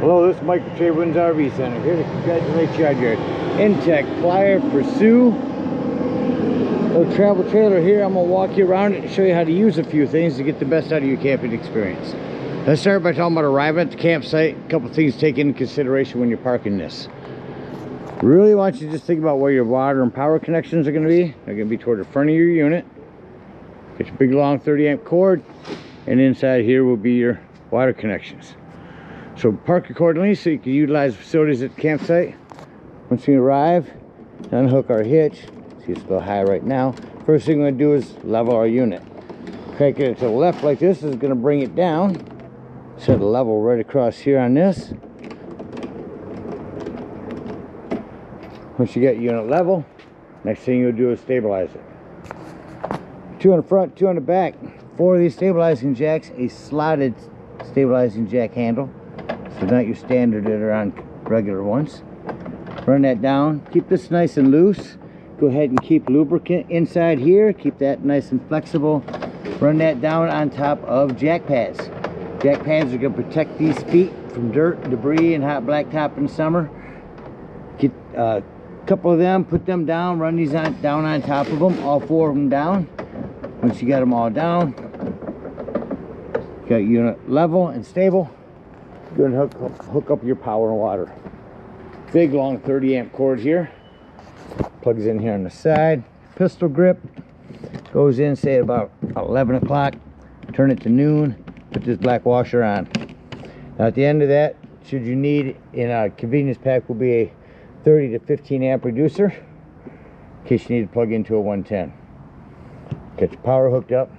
Hello, this is Mike from TradeWinds RV Center, here to congratulate you on your Intech Flyer Pursue little travel trailer here. I'm going to walk you around it and show you how to use a few things to get the best out of your camping experience. Let's start by talking about arriving at the campsite. A couple things to take into consideration when you're parking this. Really want you to just think about where your water and power connections are going to be. They're going to be toward the front of your unit. Get your big long 30 amp cord, and inside here will be your water connections. So park accordingly so you can utilize facilities at the campsite. Once we arrive, unhook our hitch. See, it's a little high right now. First thing we're going to do is level our unit. Crank it to the left like this is going to bring it down. Set a level right across here on this. Once you get unit level, next thing you'll do is stabilize it. 2 on the front, 2 on the back. 4 of these stabilizing jacks, a slotted stabilizing jack handle. So not your standard that are on regular ones. Run that down. Keep this nice and loose. Go ahead and keep lubricant inside here. Keep that nice and flexible. Run that down on top of jack pads. Jack pads are going to protect these feet from dirt, debris, and hot blacktop in the summer. Get a couple of them, put them down, run these down on top of them, all 4 of them down. Once you got them all down, got unit level and stable, go and hook up your power and water. Big long 30 amp cord here, plugs in here on the side. Pistol grip goes in, say at about 11 o'clock, turn it to noon, put this black washer on. Now at the end of that, should you need, in a convenience pack will be a 30 to 15 amp reducer in case you need to plug into a 110. Get your power hooked up,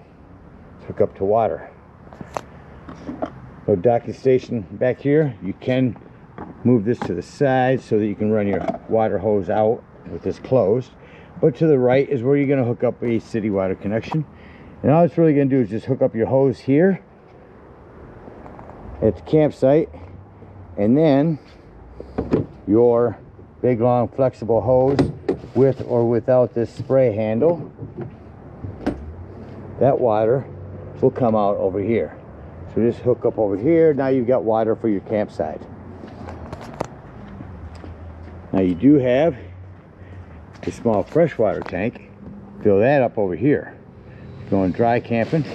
hook up to water. No docking station back here. You can move this to the side so that you can run your water hose out with this closed. But to the right is where you're going to hook up a city water connection. And all it's really going to do is just hook up your hose here at the campsite, and then your big long flexible hose with or without this spray handle. That water will come out over here. So just hook up over here. Now you've got water for your campsite. Now you do have a small freshwater tank. Fill that up over here. Going dry camping,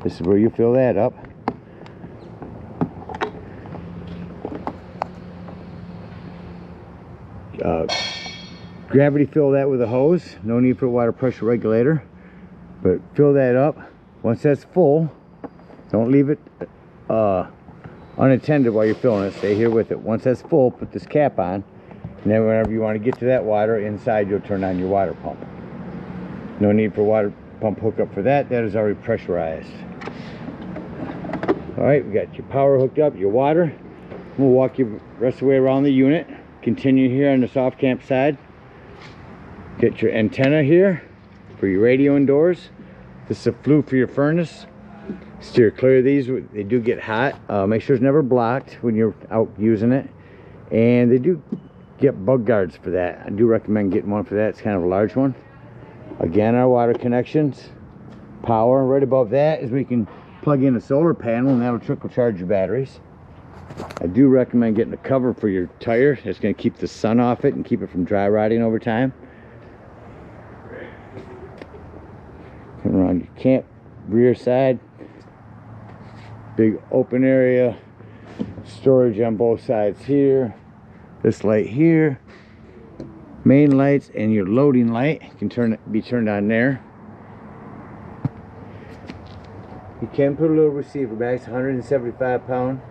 this is where you fill that up. Gravity fill that with a hose. No need for a water pressure regulator, but fill that up. Once that's full, don't leave it unattended while you're filling it. Stay here with it. Once that's full, put this cap on, and then whenever you want to get to that water inside, you'll turn on your water pump. No need for water pump hookup for that. That is already pressurized. All right, we got your power hooked up, your water. We'll walk you the rest of the way around the unit. Continue here on the soft camp side. Get your antenna here for your radio indoors. This is a flue for your furnace. Steer clear of these. They do get hot. Make sure it's never blocked when you're out using it. And they do get bug guards for that. I do recommend getting one for that. It's kind of a large one. Again, our water connections. Power. Right above that is we can plug in a solar panel, and that'll trickle charge your batteries. I do recommend getting a cover for your tire. It's going to keep the sun off it and keep it from dry rotting over time. Come around your camp rear side. Big open area. Storage on both sides here. This light here. Main lights and your loading light can be turned on there. You can put a little receiver back. It's 175 pound.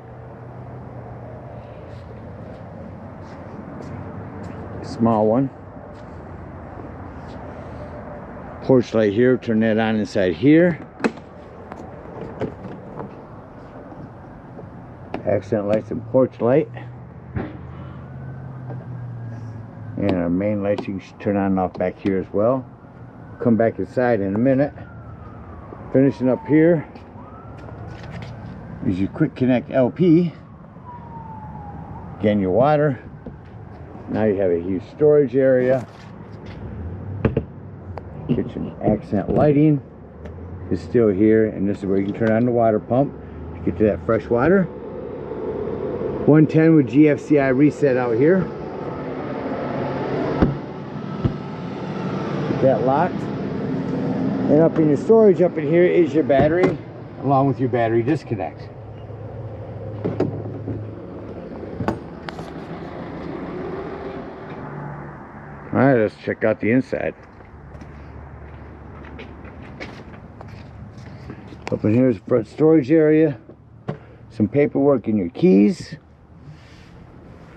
Small one. Porch light here, turn that on inside here. Accent lights and porch light. And our main lights you can turn on and off back here as well. Come back inside in a minute. Finishing up here is your quick connect LP. Again, your water. Now you have a huge storage area. Kitchen accent lighting is still here, and this is where you can turn on the water pump to get to that fresh water. 110 with GFCI reset out here. Get that locked. And up in your storage up in here is your battery, along with your battery disconnect. Alright, let's check out the inside. Up in here is the front storage area. Some paperwork and your keys.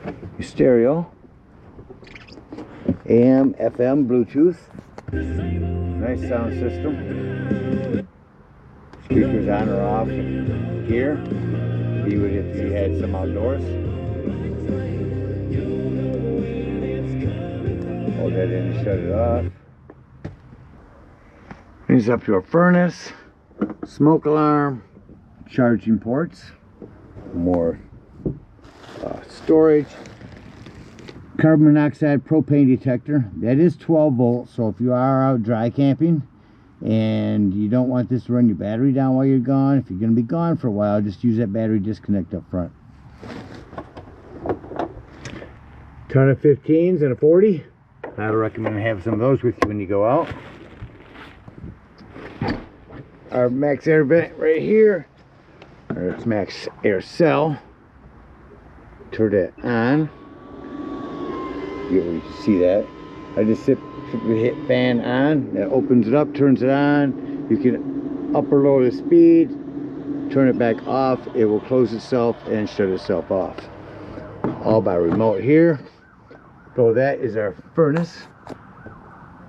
Your stereo. AM, FM, Bluetooth. Nice sound system. Speakers on or off here. You would if you had some outdoors. Hold that in and shut it off. Brings up to a furnace, smoke alarm, charging ports, more storage, carbon monoxide propane detector. That is 12 volts, so if you are out dry camping and you don't want this to run your battery down while you're gone, if you're going to be gone for a while, just use that battery disconnect up front. Ton of 15s and a 40. I would recommend having some of those with you when you go out. Our max air vent right here, or it's max air cell. Turn that on. You can see that. I just simply hit fan on. That opens it up, turns it on. You can up or lower the speed, turn it back off. It will close itself and shut itself off. All by remote here. Below that is our furnace. Go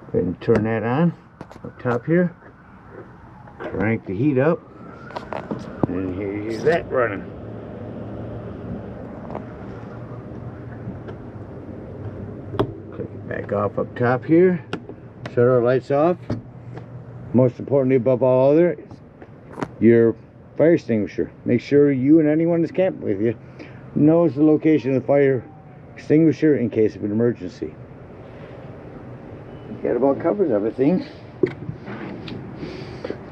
ahead and turn that on up top here. Crank the heat up, and here's that running. Click it back off up top here. Shut our lights off. Most importantly, above all other, your fire extinguisher. Make sure you and anyone that's camping with you knows the location of the fire extinguisher in case of an emergency. That about covers everything.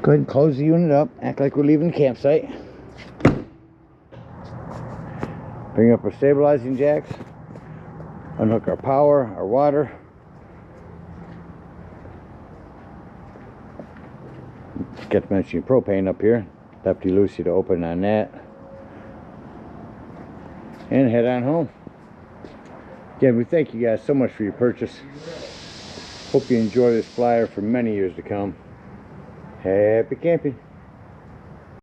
Go ahead and close the unit up. Act like we're leaving the campsite. Bring up our stabilizing jacks. Unhook our power, our water. Forget to mention your propane up here. Lefty loosey to open on that. And head on home. Again, we thank you guys so much for your purchase. Hope you enjoy this flyer for many years to come. Happy camping.